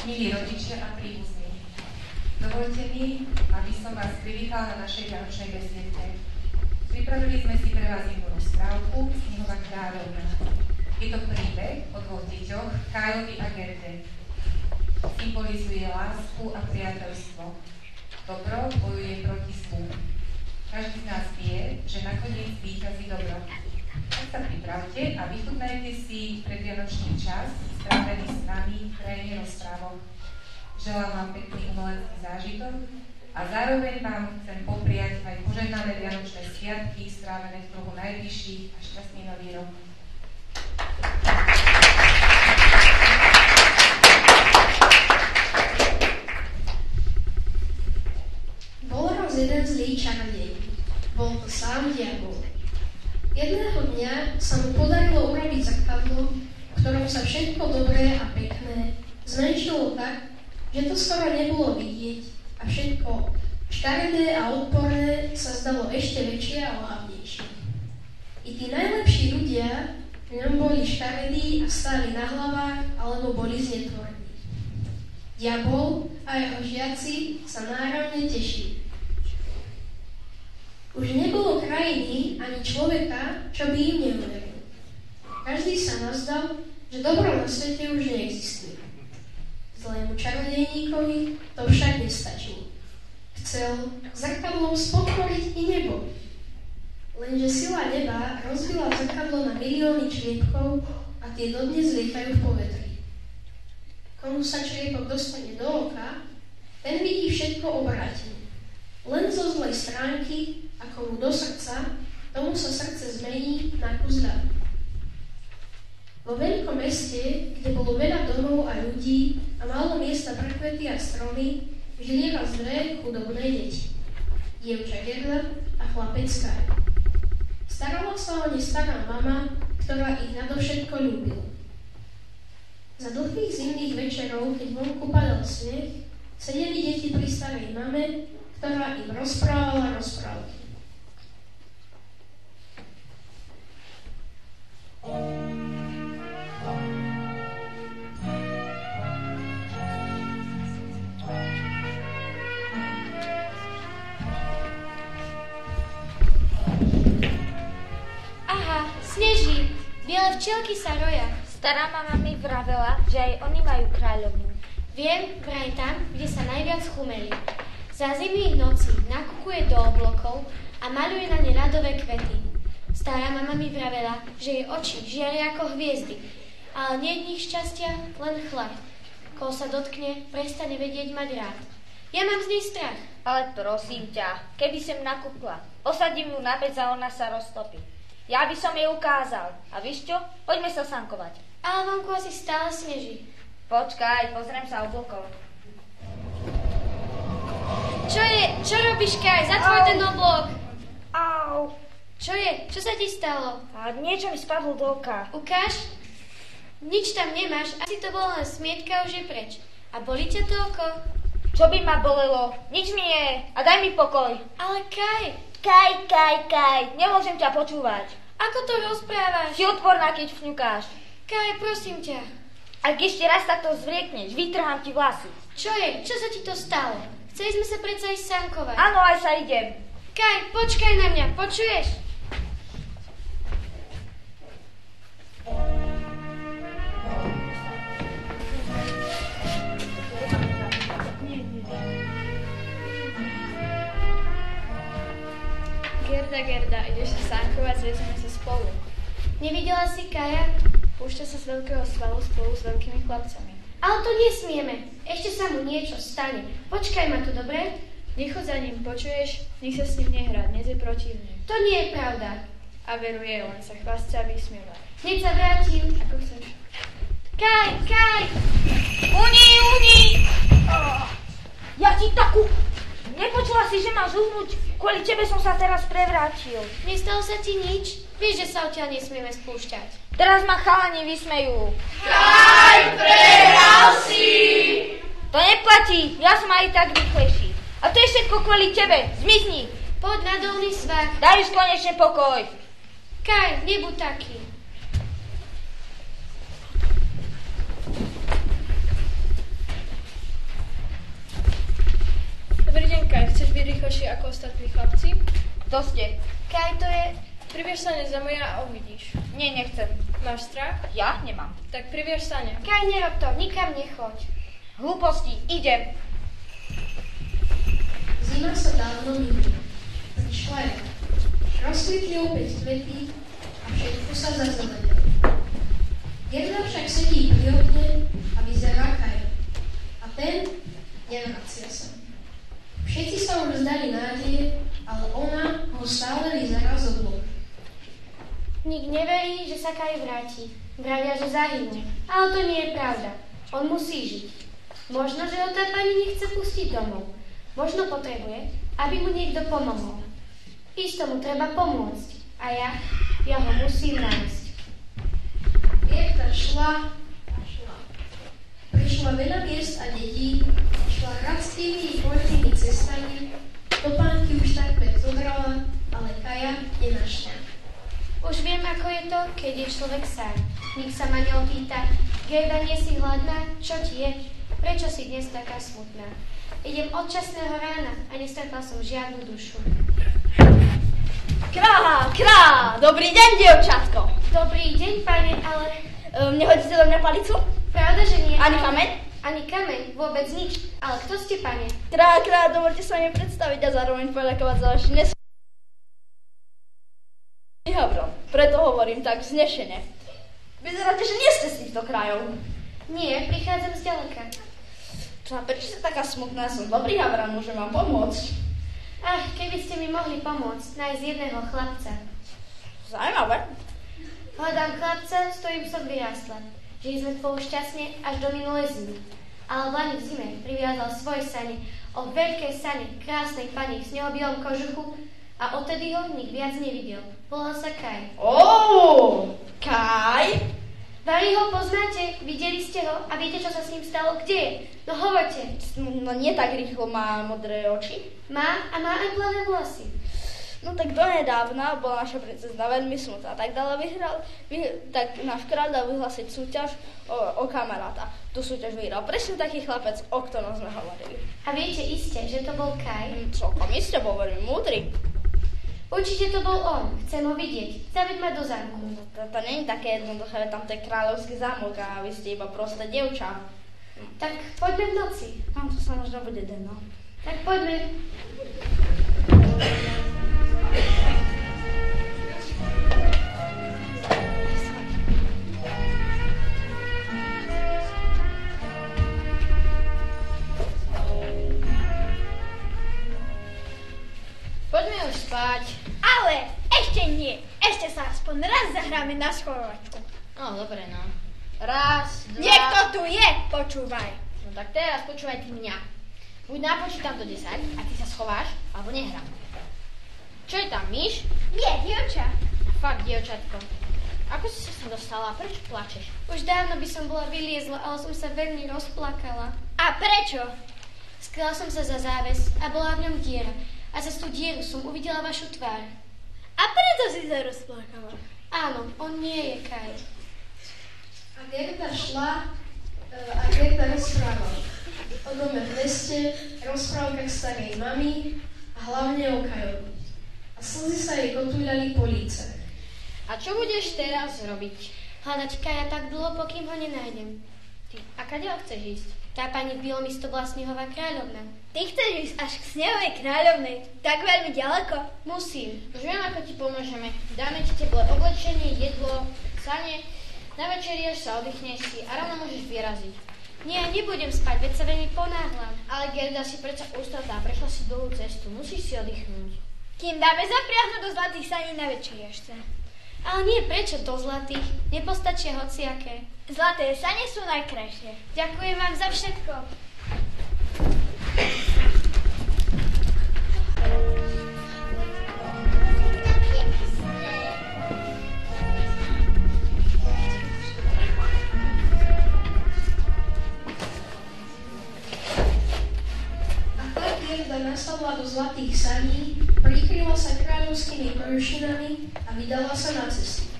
milí rodičia a príbuzní. Dovoľte mi, aby som vás privítala na našej vianočnej besiedke. Pripravili sme si pre vás jednu rozprávku Snehová kráľovna. Je to príbeh o dvoch deťoch, Kylovi a Gerde. Symbolizuje lásku a priateľstvo. Dobro bojuje proti zlu. Každý z nás vie, že nakoniec víťazí dobro. Tak sa pripravte a vychutnajte si predvianočný čas strávený s nami v krajine rozprávok. Želám vám pekný umelecký zážitok a zároveň vám chcem popriať aj požehnané vianočné sviatky strávené v kruhu najbližších a šťastný nový rok. Bol raz jeden zlý čarodej. Bol to sám diabol. Jedného dňa sa mu podarilo urobiť zrkadlo, v ktorom sa všetko dobré a pekné zmenšilo tak, že to skoro nebolo vidieť a všetko škaredé a odporné sa zdalo ešte väčšie a hlavnejšie. I tí najlepší ľudia v ňom boli škaredí a stáli na hlavách alebo boli znetvorení. Diabol a jeho žiaci sa náravne tešili. Už nebolo krajiny ani človeka, čo by im neuveril. Každý sa nazdal, že dobro na svete už neexistuje. Zlému čarodejníkovi to však nestačilo. Chcel zrkadlom spokoriť i nebo. Lenže sila neba rozbila zrkadlo na milióny čriepkov a tie dodnes lietajú v povetri. Komu sa čriepok dostane do oka, ten vidí všetko obrátené. Len zo zlej stránky, ako mu do srdca, tomu sa srdce zmení na kus ľadu. Vo veľkom meste, kde bolo veľa domov a ľudí a málo miesta pre kvety a stromy, žili raz dve chudobné deti. Dievča Gerda a chlapec Kyle. Starala sa o ne stará mama, ktorá ich nadovšetko ľúbila. Za dlhých zimných večerov, keď vonku padal sneh, sedeli deti pri starej mame, ktorá im rozprávala rozprávky. Aha, sneží. Biele včielky sa roja. Stará mama mi vravela, že aj oni majú kráľovnú. Viem, vraj tam, kde sa najviac chumeli. Za zimných nocí nakukuje do oblokov a maľuje na ne radové kvety. Stará mama mi vravela, že jej oči žiaria ako hviezdy, ale nie je v nich šťastia, len chlad. Koho sa dotkne, prestane vedieť mať rád. Ja mám z nej strach. Ale prosím ťa, keby sem nakúpla, osadím ju na pec a ona sa roztopí. Ja by som jej ukázal. A víš čo? Poďme sa sankovať. Ale vonku asi stále sneží. Počkaj, pozriem sa oblokov. Čo je? Čo robíš, Kaj? Zatvoj ten oblok. Au. Čo je? Čo sa ti stalo? A niečo mi spadlo do oka. Ukáž? Nič tam nemáš, asi to bolo len smietka, už je preč. A bolí ťa to oko? Čo by ma bolelo? Nič mi nie. A daj mi pokoj. Ale Kaj. Kaj. Nemôžem ťa počúvať. Ako to rozprávaš? Si odporná, keď fňukáš. Kaj, prosím ťa. Ak ešte raz takto zvriekneš, vytrhám ti vlasy. Čo je? Čo sa ti to stalo? Chceli sme sa predsa ísť sankovať. Áno, aj sa idem. Kaj, počkaj na mňa, počuješ? Gerda, ideš sa sankovať, zvezeme sa spolu. Nevidela si Kaja? Púšťa sa z veľkého svalu spolu s veľkými chlapcami. Ale to nesmieme. Ešte sa mu niečo stane. Počkaj ma tu, dobre? Nechod za ním, počuješ? Nech sa s ním nehrá, dnes je protivný. To nie je pravda. A veruje, len sa chvásca a vysmieva. Hneď sa vrátim. Ako chceš. Kaj! Uni! Ja ti takú... Nepočula si, že máš uhnúť? Kvôli tebe som sa teraz prevrátil. Nestalo sa ti nič? Vieš, že sa odtiaľ nesmieme spúšťať. Teraz ma chalani vysmejú. Kaj, prehral si! To neplatí, ja som aj tak rýchlejší. A to je všetko kvôli tebe, zmizni. Poď na dolný svah. Daj už konečne pokoj. Kaj, nebuď taký. vy rýchlejšie ako ostatní chlapci? Kto ste? Kaj to je... Privieš sa za mňa a uvidíš. Nie, nechcem. Máš strach? Ja nemám. Tak privieš sa ne. Kaj, nerob to, nikam nechoď. Hlúposti, idem. Zima sa dávno minula. Prišla jara. Rozkvitli opäť kvety a všetko sa zazelenilo. Gerda však sedí pri okne a vyzerá Kaja. A ten nevracia sa. Všetci sa už vzdali nádeje, ale ona ho stále vyzerá z oblohy. Nik neverí, že sa Kaj vráti. Vravia, že zahynul. Ale to nie je pravda. On musí žiť. Možno, že ho tá pani nechce pustiť domov. Možno potrebuje, aby mu niekto pomohol. Isto mu treba pomôcť. A ja ho musím nájsť. Gerda šla a šla. Prišla veľa miest a detí, šla hradskými poľnými cestami, topánky už takmer zobrala, ale Kaja nenašla. Už viem, ako je to, keď je človek sám. Nik sa ma neopýta, Gerda, nie si hladná? Čo ti je? Prečo si dnes taká smutná? Idem od časného rána a nestretla som žiadnu dušu. Krá, dobrý deň, dievčatko. Dobrý deň, pane, ale... Nehodíte do mňa palicu? Pravda, že nie. Ani ale... kameň? Ani kameň, vôbec nič. Ale kto ste, pane? Krá, dovolte sa mi predstaviť a zároveň poďakovať za vaši Habro, preto hovorím tak vznešene. Vyzeráte, že nie ste z týchto krajov. Nie, prichádzam zďaleka. A prečo ste taká smutná? Som dobrý Habran, môžem vám pomôcť. Ach, keby ste mi mohli pomôcť, nájsť jedného chlapca. Zajímavé. Hľadám chlapca, s ktorým som vyrástla. Žili sme spolu šťastne až do minulej zimy. Ale vlani v zime priviazal svoj sani o veľkej sani krásnej pani s neobilom kožuchu a odtedy ho nik viac nevidel. Volal sa Kaj. Kaj? Vari ho poznáte? Videli ste ho? A viete, čo sa s ním stalo? Kde je? No hovorte. No nie tak rýchlo, má modré oči. Má a má aj plavé vlasy. No tak donedávna bola naša princezna veľmi smutná, tak tak náš kráľ dal vyhlásiť súťaž o kamaráta. Tu súťaž vyhral presne taký chlapec, o ktorom sme hovorili. A viete iste, že to bol Kaj? Celkom iste, bol veľmi múdry. Určite to bol on. Chcem ho vidieť. Zaveď ma do zámku. To nie je také jednoduché, tam to je kráľovský zámok a vy ste iba prosté dievča. Tak poďme v noci. Tam to sa možno bude den, no. Tak poďme. Poďme už spať. Ale ešte nie. Ešte sa aspoň raz zahráme na schovačku. No, dobre, no. Raz, dva... Niekto tu je, počúvaj. No tak teraz počúvaj ty mňa. Buď napočítam do 10 a ty sa schováš, alebo nehrám. Čo je tam, myš? Nie, dievča. Fakt, dievčatko. Ako si sa sem dostala? Prečo plačeš? Už dávno by som bola vyliezla, ale som sa veľmi rozplakala. A prečo? Skryla som sa za záves a bola v ňom diera. A cez tú dieru som uvidela vašu tvár. A preto si sa rozplakala. Áno, on nie je Kaj. A Gerda šla a Gerda rozprávala. O dome v meste, rozprávkach starej mamy a hlavne o Kajovi. A slzy sa jej kotúľali po lícach. A čo budeš teraz robiť? Hľadať Kaja tak dlho, pokým ho nenájdem. Ty, a kadeľ chceš ísť? Tá pani v bielom isto bola Snehová kráľovna. Ty chceš ísť až k Snehovej kráľovnej, tak veľmi ďaleko. Musím. Už viem, ako ti pomôžeme. Dáme ti teplé oblečenie, jedlo, sane. Na večerieš sa, oddychneš si a ráno môžeš vyraziť. Nie, nebudem spať, veď sa veľmi ponáhľam. Ale Gerda si predsa ustatá, prešla si dlhú cestu, musíš si oddychnúť. Kým dáme zapriahnuť do zlatých saní na večeriešce. Ale nie, prečo do zlatých? Nepostačia hociaké. Zlaté sane sú najkrajšie. Ďakujem vám za všetko. Gerda nasadla do zlatých saní, prikryla sa kráľovskými kožušinami a vydala sa na cestu.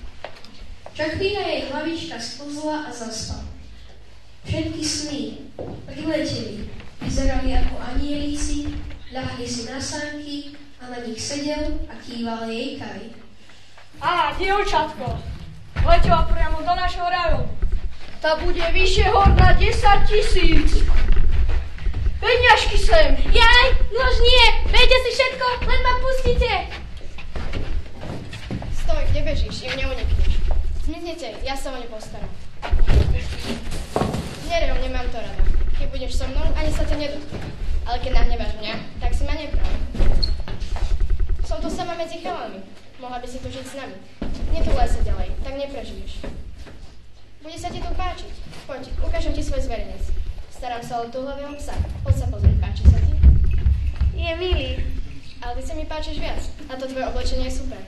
Čo chvíľa jej hlavička sklzla a zaspala. Všetky sny prileteli, vyzerali ako anielíci Ľahli si na sánky a na nich sedel a kýval jej Kaj. Á, dievčatko, letela priamo do našho raju. Tá bude vyššie hodná 10 000. Peňažky sem. Jaj, nož nie, bejte si všetko, len ma pustíte. Stoj, kde bežíš, im neunikneš. Zmiznite, ja sa o ne postaram. Nerev, nemám to rada. Keď budeš so mnou, ani sa ťa nedotknem. Ale keď nahneváš mňa, tak si ma neprav. Som tu sama medzi chalami. Mohla by si tu žiť s nami. Netúlaj sa ďalej, tak neprežiješ. Bude sa ti tu páčiť. Poď, ukážem ti svoj zverejnec. Starám sa o túhlavého psa. Poď sa pozrieť, páči sa ti? Je milý. Ale ty sa mi páčiš viac. A to tvoje oblečenie je super.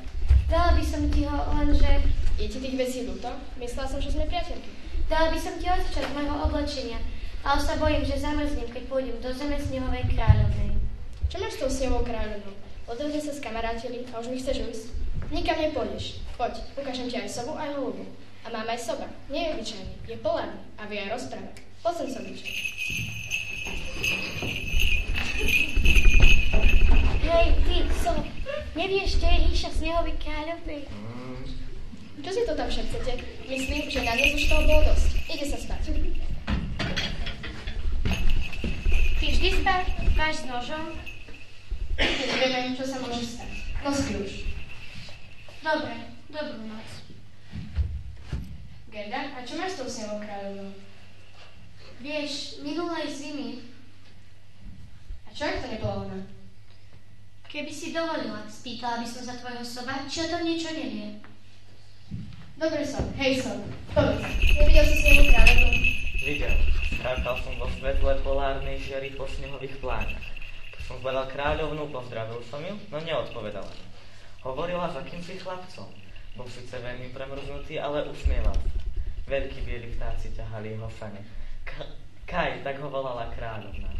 Dala by som ti ho, lenže... Je ti tých vecí ľúto? Myslela som, že sme priateľky. Dala by som ti odčas môjho oblečenia, ale sa bojím, že zamrznem, keď pôjdem do zeme snehovej kráľovnej. Čo máš s tou snehovou kráľovnou? Odrede sa skamarátili a už mi chceš ujsť? Nikam nepôjdeš. Poď, ukážem ti aj sovu, aj holubu. A mám aj soba. Nie je obyčajný, je polárny a vie aj rozprávať. Poď sem sobiček. Hej, ty, sob, nevieš, kde je ríša snehovej kráľovnej? Čo si to tam šepcete? Myslím, že na dnes už toho bolo dosť. Ide sa spať. Ty vždy spáš s nožom? Nevieme, čo sa môže stať. Nos kľúč. Dobre, dobrú noc. Gerda, a čo máš s tou snehovou kráľovnou? Vieš, minulej zimy, A čo ak to nebola ona? keby si dovolila, spýtala by som za tvojho soba, či o tom niečo nevie. Dobre som, hej som. Povedz, nevidel si snehovú kráľovnu? Videl. Skákal som vo svetle polárnej žiary po snehových pláňach. Keď som zbadal kráľovnú, pozdravil som ju, no neodpovedala. Hovorila s akýmsi chlapcom. Bol síce veľmi premrznutý, ale usmieval sa. Veľkí bieli vtáci ťahali jeho sane. Kaj, tak ho volala kráľovná.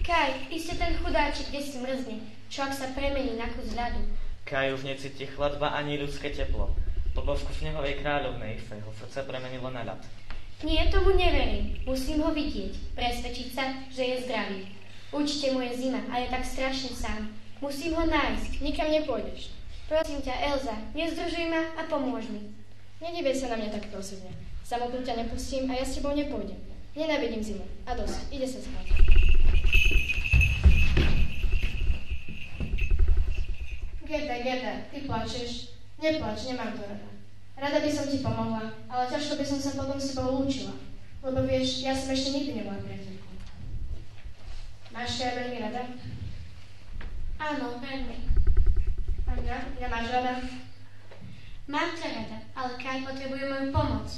Kaj, iste ten chudáčik, kde si mrzne, čo ak sa premení na kus ľadu. Kaj už necíti chladba ani ľudské teplo. Po bosku snehovej kráľovnej sa jeho srdce premenilo na ľad. Nie, tomu neverím. Musím ho vidieť, presvedčiť sa, že je zdravý. Určite mu je zima a je tak strašne sám. Musím ho nájsť. Nikam nepôjdeš. Prosím ťa, Elza, nezdržuj ma a pomôž mi. Nedívej sa na mňa takto osobne. Samotnú ťa nepustím a ja s tebou nepôjdem. Nenávidím zimu. A dosť, ide sa spať. Gerda, ty plačeš. Neplač, nemám to rada. Rada by som ti pomohla, ale ťažko by som sa potom s tebou lúčila. Lebo vieš, ja som ešte nikdy nebola priateľkou. Máš ťa veľmi rada? Áno, veľmi. A mňa? Mňa máš rada? Mám ťa rada, ale Kaj potrebuje moju pomoc.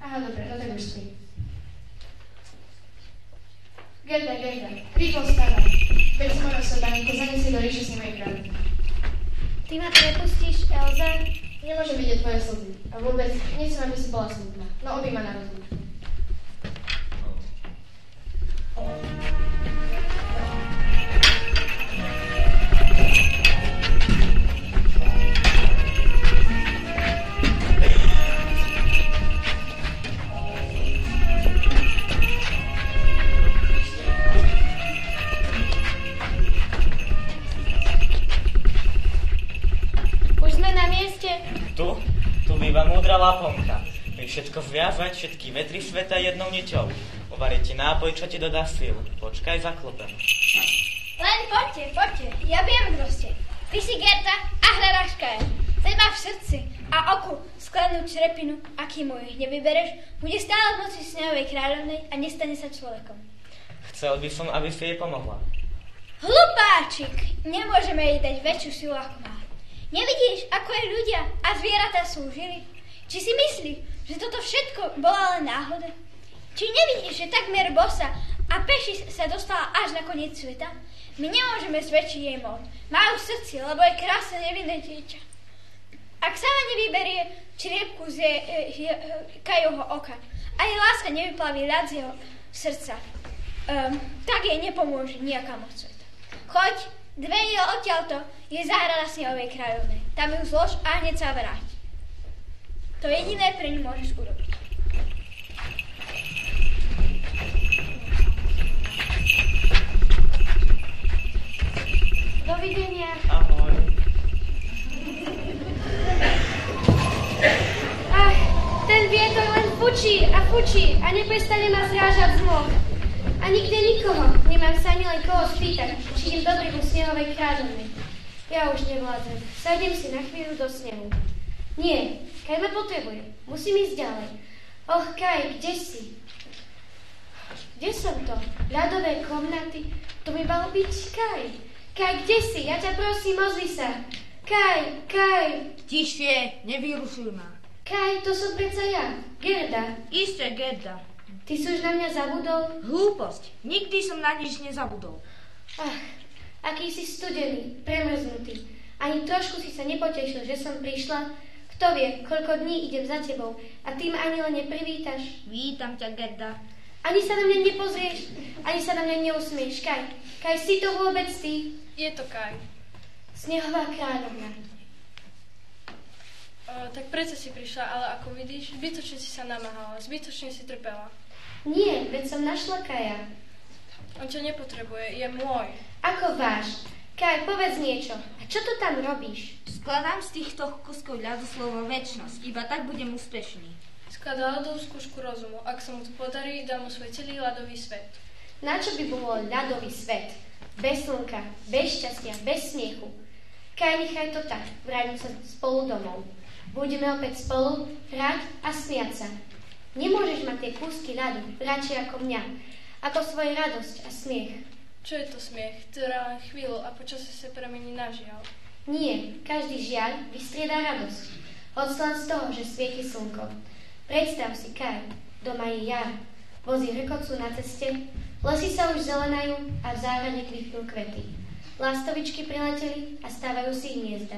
Aha, dobre, no tak už spí. Gerda, rýchlo vstávaj. Veď si moja sobaníku, zanesie do ríše snehovej kráľovny. Ty ma prepustíš, Elza? Nemôžem vidieť tvoje slzy. A vôbec, nechcem, aby si bola smutná. No obí ma na rozum. Tu býva múdra Laponka. Vy všetko zviazať, všetky vetry sveta jednou niťou. Uvarí ti nápoj, čo ti dodá síl. Počkaj, zaklopem. Len poďte, ja viem, kto ste. Ty si Gerda a hľadačka je. Teď má v srdci a oku skladnú črepinu, a kým mu ich nevybereš, bude stále v moci snehovej kráľovnej a nestane sa človekom. Chcel by som, aby si jej pomohla. Hlupáčik, nemôžeme jej dať väčšiu silu ako má. Nevidíš, ako jej ľudia a zvieratá slúžili? Či si myslíš, že toto všetko bola len náhoda? Či nevidíš, že takmer bosa a peši sa dostala až na koniec sveta? My nemôžeme zväčšiť jej moc. Majú v srdci, lebo je krásne nevinné dieťa. Ak sama nevyberie čriepku z Kajovho oka a jej láska nevyplaví ľad z jeho srdca, tak jej nepomôže nejaká moc sveta. Choď, 2 míle odtiaľto je záhrada snehovej kráľovnej. Tam ju zlož a hneď sa vráť. To jediné pre ňu môžeš urobiť. Dovidenia. Ahoj. Ach, ten vietor len fučí a neprestane ma zrážať z nôh. A nikde nikoho. Nemám sa ani len koho spýtať, či idem do brehu snehovej kráľovnej. Ja už nevládzem. Sadnem si na chvíľu do snehu. Nie, Kaj ma potrebuje. Musím ísť ďalej. Och, Kaj, kde si? Kde som to? Ľadové komnaty? To mi malo byť Kaj. Kaj, kde si? Ja ťa prosím, ozvi sa. Kaj. Tišie, nevyrušuj ma. Kaj, to som predsa ja. Gerda. Isté, Gerda. Ty si už na mňa zabudol? Hlúposť. Nikdy som na nič nezabudol. Ach, aký si studený, premrznutý. Ani trošku si sa nepotešil, že som prišla. Kto vie, koľko dní idem za tebou a ty ma ani len neprivítaš. Vítam ťa, Gerda. Ani sa na mňa nepozrieš, ani sa na mňa neusmieš. Kaj, si to vôbec ty? Je to Kaj. Snehová kráľovna. Tak prečo si prišla, ale ako vidíš, zbytočne si sa namáhala, zbytočne si trpela. Nie, veď som našla Kaja. On ťa nepotrebuje, je môj. Ako váš? Kaj, povedz niečo. A čo to tam robíš? Skladám z týchto kuskov ľadu slovo večnosť, iba tak budem úspešný. Skladá ľadovú skúšku rozumu. Ak sa mu to podarí, dá mu svoj celý ľadový svet. Na čo by bolo ľadový svet? Bez slnka, bez šťastia, bez smiechu. Kaj, nechaj to tak, vráťme sa spolu domov. Budeme opäť spolu hrať a smiať sa. Nemôžeš mať tie kúsky ľadu radšej ako mňa, ako svoju radosť a smiech. Čo je to smiech? Trvá len chvíľu a počasie sa premení na žiaľ. Nie, každý žiaľ vystriedá radosť. Hoď len z toho, že svieti slnko. Predstav si, Kaj, doma je jar. Vozy hrkocú na ceste, lesy sa už zelenajú a v záhrade kvitnú kvety. Lastovičky prileteli a stávajú si hniezda.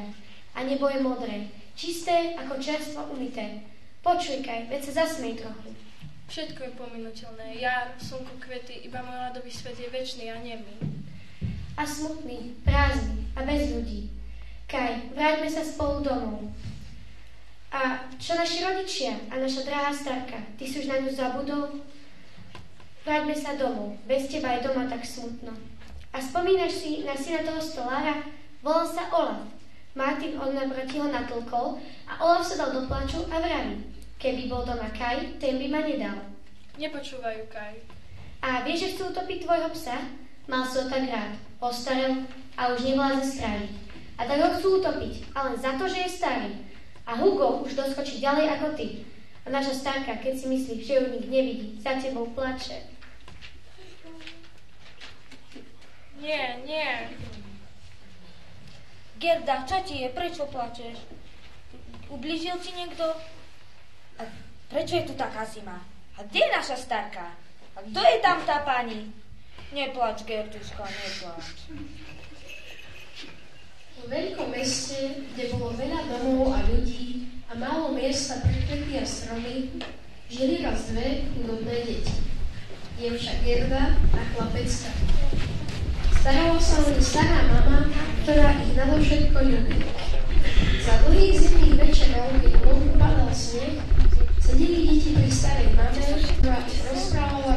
A nebo je modré, čisté ako čerstvo umyté. Počuj, Kaj, veď sa zasmej trochu. Všetko je pominuteľné. Jar, slnko, kvety, iba môj ľadový svet je večný a nemý. A smutný, prázdny a bez ľudí. Kaj, vráťme sa spolu domov. A čo naši rodičia a naša drahá starka, ty si už na ňu zabudol? Vráťme sa domov, bez teba je doma tak smutno. A spomínaš si na syna toho stolára? Volal sa Olaf. Martin od naproti ho natlkol a Olaf sa dal do plaču a vraví: keby bol doma Kaj, ten by ma nedal. Nepočúvajú, Kaj. A vieš, že chcú utopiť tvojho psa? Mal si ho tak rád, ostarel a už nevládze strážiť. A tak ho chcú utopiť, ale za to, že je starý. A Hugo už doskočí ďalej ako ty. A naša starka, keď si myslí, že ju nik nevidí, za tebou plače. Nie. Gerda, čo ti je? Prečo plačeš? Ublížil ti niekto? A prečo je tu taká zima? A kde je naša starka? A kto je tam tá pani? Neplač, Gerduška, neplač. V veľkom meste, kde bolo veľa domov a ľudí a málo miesta pre kvety a stromy, žili raz dve chudobné deti. Dievča Gerda a chlapecka. Starala sa len stará mama, ktorá ich nadovšetko ľúbila. Za dlhých zimných večerov, keď vonku padal sneh, sedeli deti pri starej mame, ktorá ich rozprávala.